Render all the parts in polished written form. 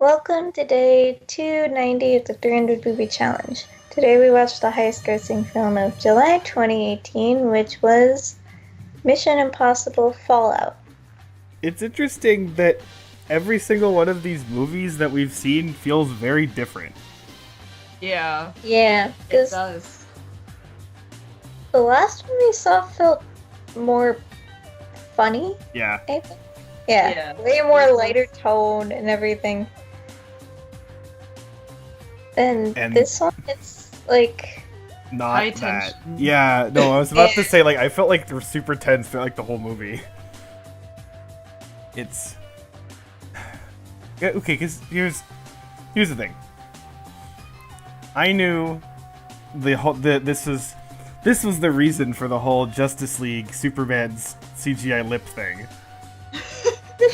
Welcome to day 290 of the 300 Movie Challenge. Today we watched the highest grossing film of July 2018, which was Mission Impossible Fallout. It's interesting that every single one of these movies that we've seen feels very different. Yeah, Yeah, it because does. the last one we saw felt more funny, Yeah. I think. Yeah, Yeah. way more lighter tone and everything. And And- this one, it's like, Not High that. tension. Yeah, no, I was about to Yeah. say, I felt like they were super tense throughout, the whole movie. It's... Yeah, okay, because here's the thing. I knew this was the reason for the whole Justice League Superman's CGI lip thing.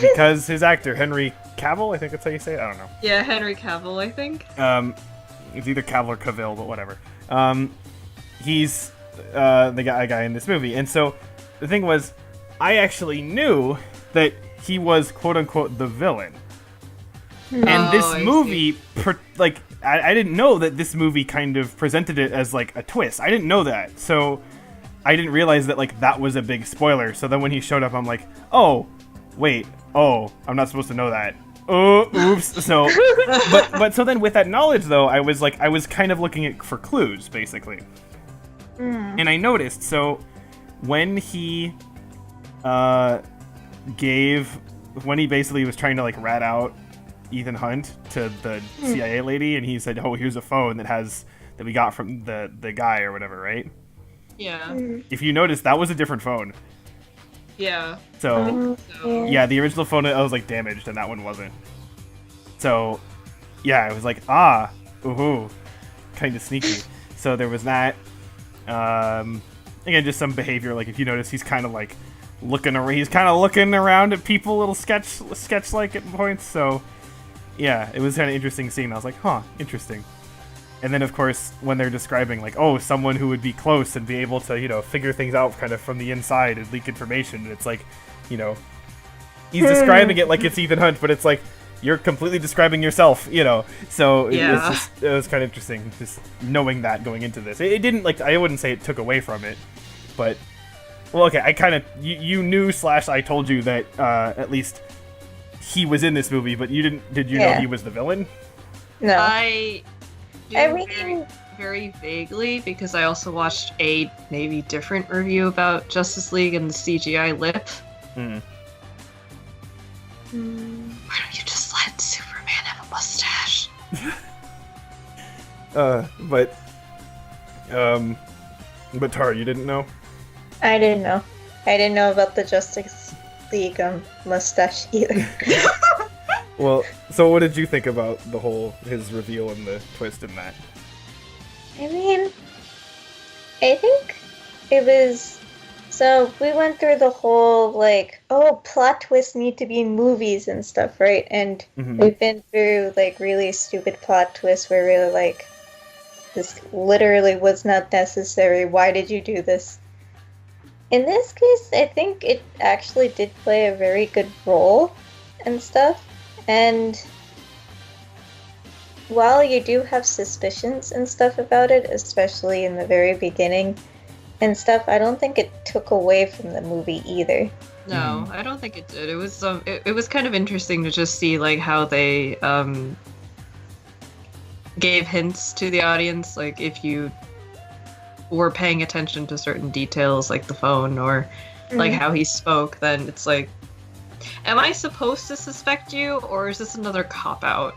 Because his actor, Henry Cavill, I think that's how you say it, I don't know. Yeah, Henry Cavill, I think. It's either Cavill or Cavill, but whatever. He's the guy in this movie, and so the thing was, I actually knew that he was quote unquote the villain, and this I movie, I didn't know that this movie kind of presented it as like a twist. I didn't know that, so I didn't realize that that was a big spoiler. So then when he showed up, I'm like, oh, wait, I'm not supposed to know that. Oh, oops. So, but so then with that knowledge though, I was kind of looking for clues basically, and I noticed. So when he basically was trying to rat out Ethan Hunt to the CIA lady, and he said, "Oh, here's a phone that we got from the guy or whatever," right? Yeah. If you notice, that was a different phone. Yeah. So. So, Yeah, the original phone I was damaged, and that one wasn't. So, yeah, I was ooh, kind of sneaky. So there was that. Again, just some behavior. If you notice, he's kind of looking around. He's kind of looking around at people, a little sketch-like at points. So, yeah, it was kind of interesting scene. I was like, huh, interesting. And then, of course, when they're describing, someone who would be close and be able to, figure things out kind of from the inside and leak information, and it's he's describing it like it's Ethan Hunt, but it's you're completely describing yourself, So Yeah. it was kind of interesting just knowing that going into this. It didn't I wouldn't say it took away from it, but well, okay, I kind of you knew / I told you that at least he was in this movie, but you didn't. Did you know Yeah. he was the villain? no. I do I mean- very, very vaguely, because I also watched a maybe different review about Justice League and the CGI lip. Hmm. Why don't you just let Superman have a mustache? But Tara, you didn't know? I didn't know. I didn't know about the Justice League mustache either. Well, so what did you think about his reveal and the twist in that? I mean, I think it was. So we went through the whole plot twists need to be in movies and stuff, right? And Mhm. we've been through really stupid plot twists where we're this literally was not necessary. Why did you do this? In this case, I think it actually did play a very good role and stuff. And while you do have suspicions and stuff about it, especially in the very beginning and stuff, I don't think it took away from the movie either. No, I don't think it did. It was it was kind of interesting to just see how they gave hints to the audience, if you were paying attention to certain details like the phone or how he spoke, then it's am I supposed to suspect you, or is this another cop out?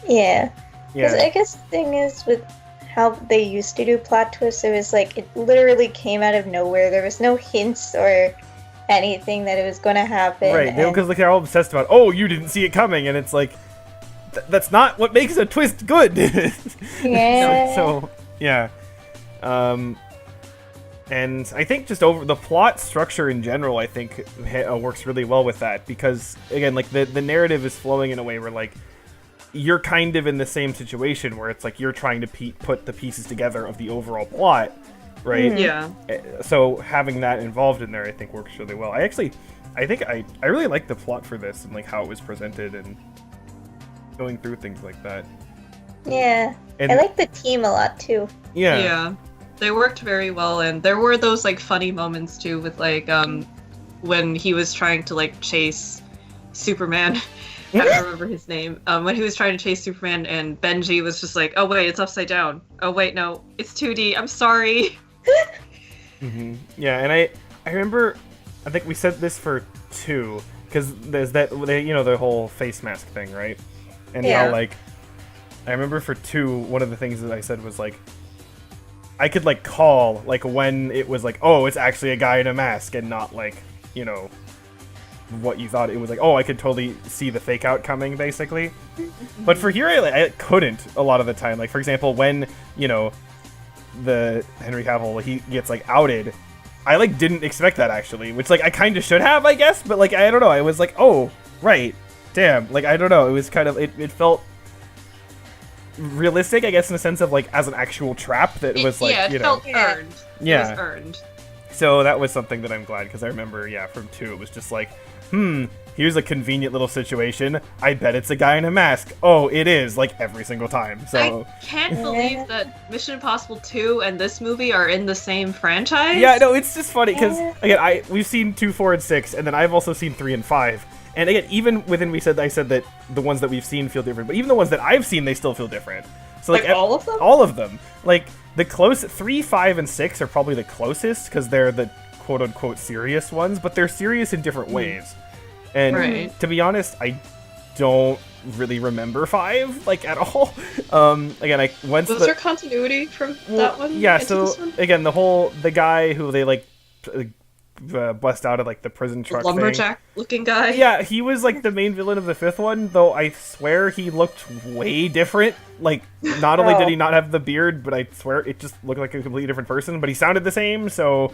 Yeah. Because Yeah. I guess the thing is with how they used to do plot twists, it was it literally came out of nowhere. There was no hints or anything that it was going to happen. Right, and- because they're all obsessed about, oh, you didn't see it coming, and it's that's not what makes a twist good. Yeah. So yeah, and I think just over the plot structure in general, I think works really well with that, because again, the narrative is flowing in a way where you're kind of in the same situation where it's you're trying to put the pieces together of the overall plot, right? Yeah. So having that involved in there, I think works really well. I think I really like the plot for this and how it was presented, and going through things like that. Yeah. And I like the team a lot too. yeah. They worked very well, and there were those like funny moments too with like when he was trying to like chase Superman. I don't remember his name. When he was trying to chase Superman, and Benji was just like, "Oh wait, it's upside down. Oh wait, no, it's 2D. I'm sorry." Yeah, and I remember, I think we said this for 2, because there's that, the whole face mask thing, right? And how, like, I remember for 2, one of the things that I said was, like, I could, like, call, like, when it was, like, oh, it's actually a guy in a mask, and not, like, what you thought it was, like, oh, I could totally see the fake out coming, basically. But for here, I couldn't a lot of the time. Like, for example, when, the Henry Cavill, he gets, like, outed, I, like, didn't expect that, actually, which, like, I kind of should have, I guess, but, like, I don't know, I was like, oh, right, damn, like, I don't know, it was kind of, it felt realistic, I guess, in the sense of, like, as an actual trap that was, like, it felt earned. Yeah. It was earned. So that was something that I'm glad, because I remember, from 2, it was just like, here's a convenient little situation. I bet it's a guy in a mask. Oh, it is, like, every single time. So I can't believe that Mission Impossible 2 and this movie are in the same franchise. yeah, no, it's just funny, because, again, we've seen 2, 4, and 6, and then I've also seen 3 and 5. And again, even within I said that the ones that we've seen feel different, but even the ones that I've seen, they still feel different. So, like all of them? All of them. Like, the 3, 5, and 6 are probably the closest, because they're the quote-unquote serious ones, but they're serious in different ways. And to be honest, I don't really remember 5, like, at all. Again, was there continuity from that one? Yeah, into so, this one? again, the guy who they, like, bust out of, like, the prison truck thing. Lumberjack-looking guy? Yeah, he was, like, the main villain of the 5th one, though I swear he looked way different. Like, not only did he not have the beard, but I swear it just looked like a completely different person, but he sounded the same, so...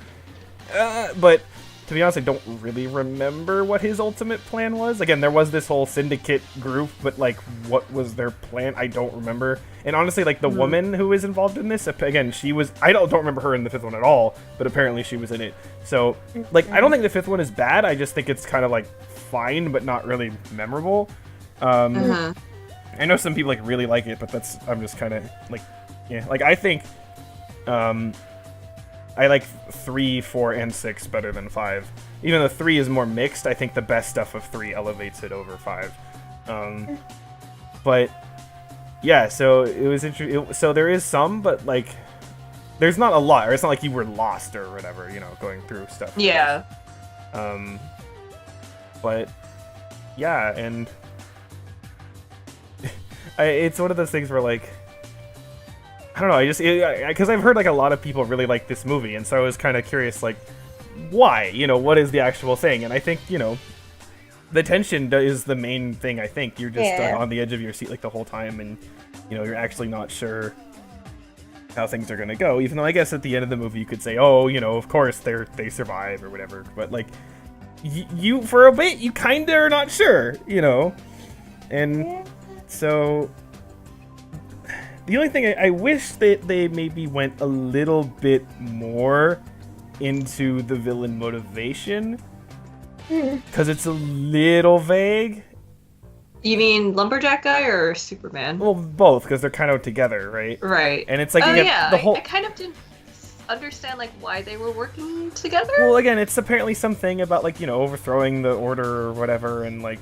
but, to be honest, I don't really remember what his ultimate plan was. Again, there was this whole syndicate group, but, like, what was their plan? I don't remember. And honestly, like, the woman who was involved in this, again, she was... I don't remember her in the 5th one at all, but apparently she was in it. So, like, I don't think the 5th one is bad. I just think it's kind of, like, fine, but not really memorable. I know some people, like, really like it, but I'm just kind of, like, yeah. Like, I think, I like 3, 4, and 6 better than 5. Even though 3 is more mixed, I think the best stuff of 3 elevates it over 5. But, yeah, so it was interesting. So there is some, but, like, there's not a lot. Or it's not like you were lost or whatever, going through stuff. Yeah. But, yeah, and... it's one of those things where, like... I don't know, because I've heard, like, a lot of people really like this movie, and so I was kind of curious, like, why? What is the actual thing? And I think, the tension is the main thing, I think. You're just on the edge of your seat, like, the whole time, and, you're actually not sure how things are gonna go, even though I guess at the end of the movie you could say, oh, of course they survive, or whatever, but, like, you, for a bit, you kinda are not sure, and so... The only thing I wish that they maybe went a little bit more into the villain motivation, because it's a little vague. You mean Lumberjack guy or Superman? Well, both, because they're kind of together, right? Right. And it's like, the whole... I kind of didn't understand, like, why they were working together. Well, again, it's apparently something about, like, overthrowing the order or whatever, and, like,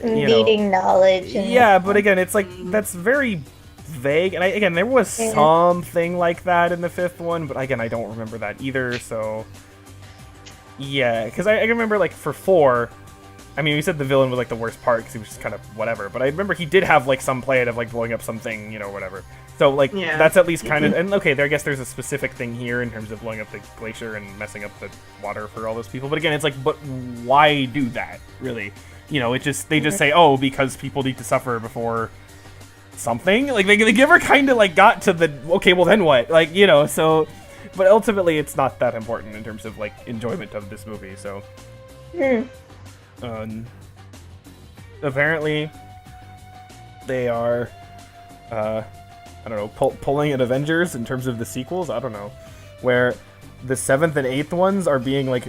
needing knowledge. And yeah, but again, it's like, that's very... vague, and there was something like that in the 5th one, but again, I don't remember that either, so yeah, because I remember, like, for 4, I mean, we said the villain was, like, the worst part, because he was just kind of whatever, but I remember he did have, like, some plan of, like, blowing up something, whatever, so, like, that's at least kind of, and okay, I guess there's a specific thing here in terms of blowing up the glacier and messing up the water for all those people, but again, it's like, but why do that, really? It just, they just say, oh, because people need to suffer before something, like they never kind of like got to the okay, well then what, like, so, but ultimately it's not that important in terms of like enjoyment of this movie. So apparently they are I don't know, pulling at Avengers in terms of the sequels. I don't know, where the 7th and 8th ones are being like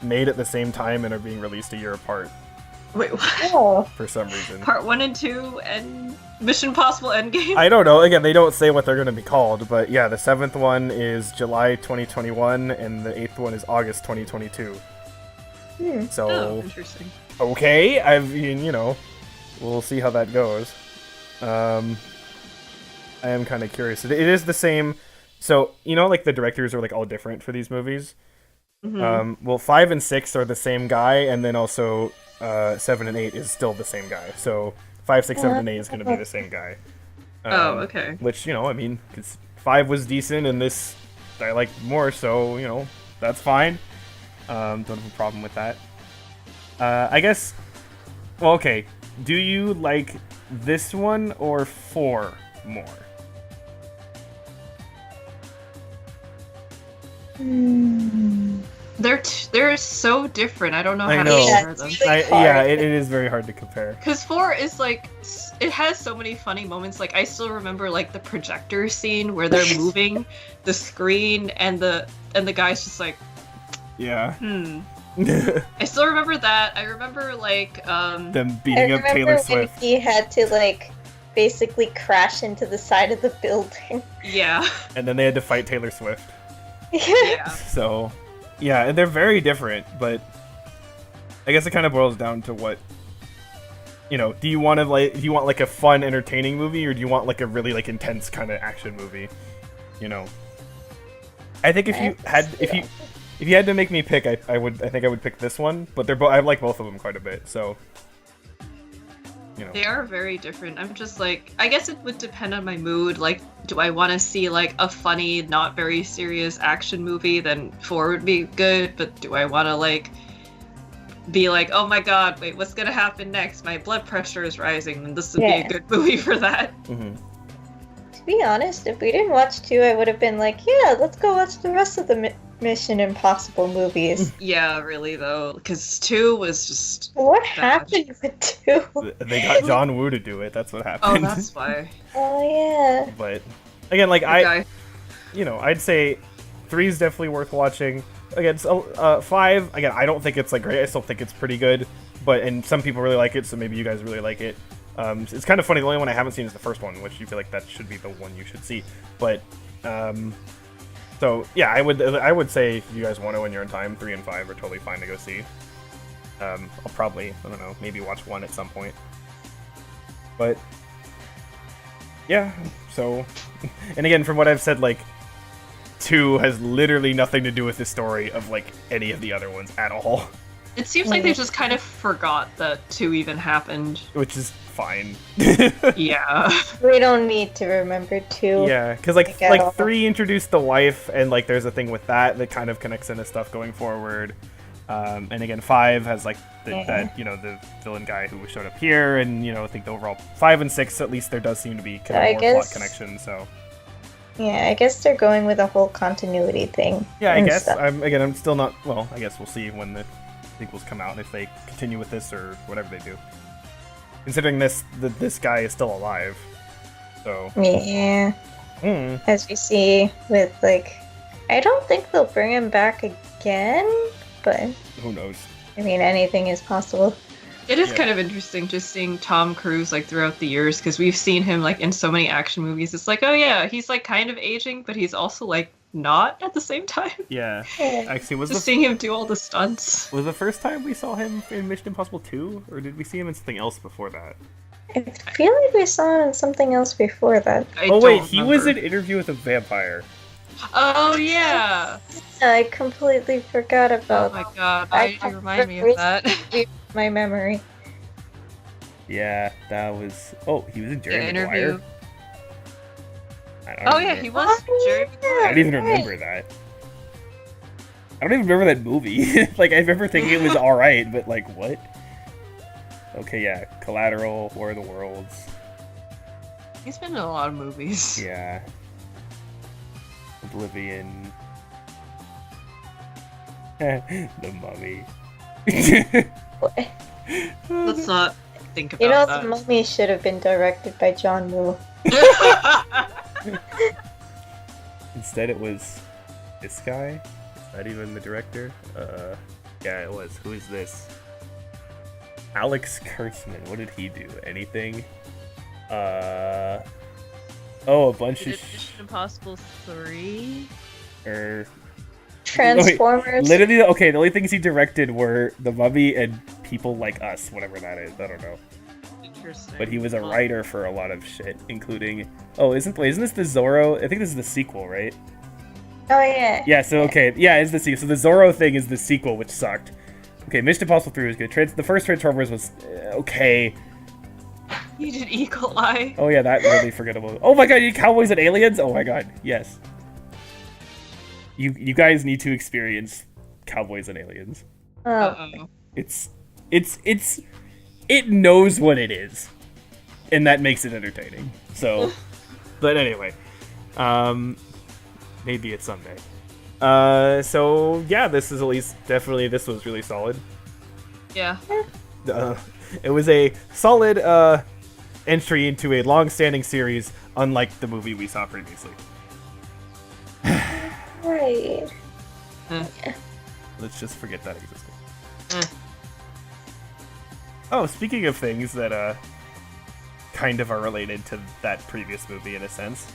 made at the same time and are being released a year apart. Wait, what? Oh, for some reason. Part 1 and 2 and Mission Impossible Endgame? I don't know. Again, they don't say what they're going to be called, but yeah, the 7th one is July 2021, and the 8th one is August 2022. So, Oh, interesting. okay, we'll see how that goes. I am kind of curious. It is the same. So, like the directors are like all different for these movies. Well, 5 and 6 are the same guy, and then also 7 and 8 is still the same guy. So 5, 6, 7, and 8 is going to be the same guy. Oh, okay. Which, because 5 was decent, and this I like more, so, that's fine. Don't have a problem with that. I guess, well, okay. Do you like this one or 4 more? They're so different. I don't know I how know. to Yeah, compare it's them. really Yeah, hard. it is very hard to compare. Because 4 is like, it has so many funny moments. Like, I still remember like the projector scene where they're moving the screen and the guy's just like, Yeah. I still remember that. I remember like Them I beating up remember Taylor when Swift. he had to like basically crash into the side of the building. yeah. And then they had to fight Taylor Swift. Yeah. So, yeah, and they're very different, but I guess it kind of boils down to what, do you want like a fun, entertaining movie, or do you want like a really like intense kind of action movie? I think if you had to make me pick, I think I would pick this one, but I like both of them quite a bit, so. They are very different. I'm just like, I guess it would depend on my mood. Like, do I want to see like a funny, not very serious action movie? Then 4 would be good. But do I want to like be like, oh my god, wait, what's gonna happen next? My blood pressure is rising, and this would be a good movie for that. Mm-hmm. To be honest, if we didn't watch 2, I would have been like, yeah, let's go watch the rest of the Mission Impossible movies. Yeah, really though, because 2 was just. What bad. happened with 2? They got John Woo to do it. That's what Oh, happened. that's why. Oh yeah. But again, like Okay. I'd say 3 is definitely worth watching. Again, 5. Again, I don't think it's like great. I still think it's pretty good. And some people really like it, so maybe you guys really like it. It's kind of funny. The only one I haven't seen is the first one, which you feel like that should be the one you should see. But so yeah, I would say if you guys want to when you're in time, 3 and 5 are totally fine to go see. I'll probably, I don't know, maybe watch 1 at some point. But yeah, so and again, from what I've said, like 2 has literally nothing to do with the story of like any of the other ones at all. It seems like they just kind of forgot that 2 even happened. Which is fine. Yeah. We don't need to remember 2. Yeah, because like Like, at all. 3 introduced the wife, and like there's a thing with that kind of connects into stuff going forward. And again, 5 has like that the villain guy who showed up here, and I think the overall 5 and 6 at least there does seem to be kind of more plot connection. So Yeah, I guess they're going with a whole continuity thing. yeah, I and guess stuff. I'm still not. Well, I guess we'll see when the sequels come out if they continue with this or whatever they do. Considering this guy is still alive, so Yeah. As we see with like, I don't think they'll bring him back again, but who knows? I mean anything is possible. It is Yeah. kind of interesting just seeing Tom Cruise like throughout the years because we've seen him like in so many action movies. It's like, oh yeah, he's like kind of aging, but he's also like not at the same time. Yeah, Yeah. actually, Just seeing him do all the stunts. was the first time we saw him in Mission Impossible 2, or did we see him in something else before that? I feel like we saw him in something else before that. I Oh wait, don't he was in remember. Interview with a Vampire. Oh yeah. I completely forgot Oh about my god. Why did you remind me of that? my memory. Yeah, that was. Oh, he was in Jerry The Maguire. interview. I don't Oh even yeah, know. he was Jerry I Maguire. don't even remember that. I don't even remember that movie. Like, I remember thinking it was alright, but like, what? Okay, yeah. Collateral, War of the Worlds. He's been in a lot of movies. Yeah. Oblivion. The Mummy. Let's not think You know, about the Mummy should have been directed by John Woo. that. Instead, it was this guy. Is that even the director? Yeah, it was. Who is this? Alex Kurtzman, what did he do? Anything? Oh, a bunch He of did Mission Impossible 3. Transformers. Literally, okay, the only things he directed were The Mummy and People Like Us, whatever that is. I don't know. Interesting. But he was a writer for a lot of shit, including. Oh, isn't this the Zorro? I think this is the sequel, right? Oh yeah. Yeah. So okay, yeah, it's the sequel. So the Zorro thing is the sequel, which sucked. Okay, Mission Impossible 3 was good. The first Transformers was okay. He did Eagle Eye. Oh yeah, that really forgettable. Oh my god, you Cowboys and Aliens? Oh my god, yes. You guys need to experience Cowboys and Aliens. Oh. Uh-oh. It knows what it is, and that makes it entertaining. So, but anyway, maybe it's someday. So yeah, this is at least definitely this was really solid. Yeah. It was a solid entry into a long-standing series, unlike the movie we saw previously. Right. Let's just forget that existed. Eh. Oh, speaking of things that kind of are related to that previous movie in a sense,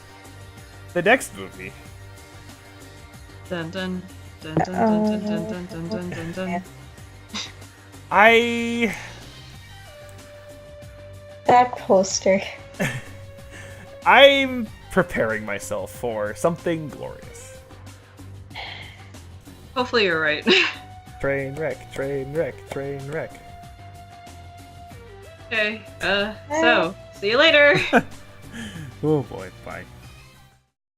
the next movie. Dun dun dun dun dun dun dun dun dun dun dun. That poster. I'm preparing myself for something glorious. Hopefully you're right. Train wreck, train wreck, train wreck. Okay. So see you later. Oh boy, bye.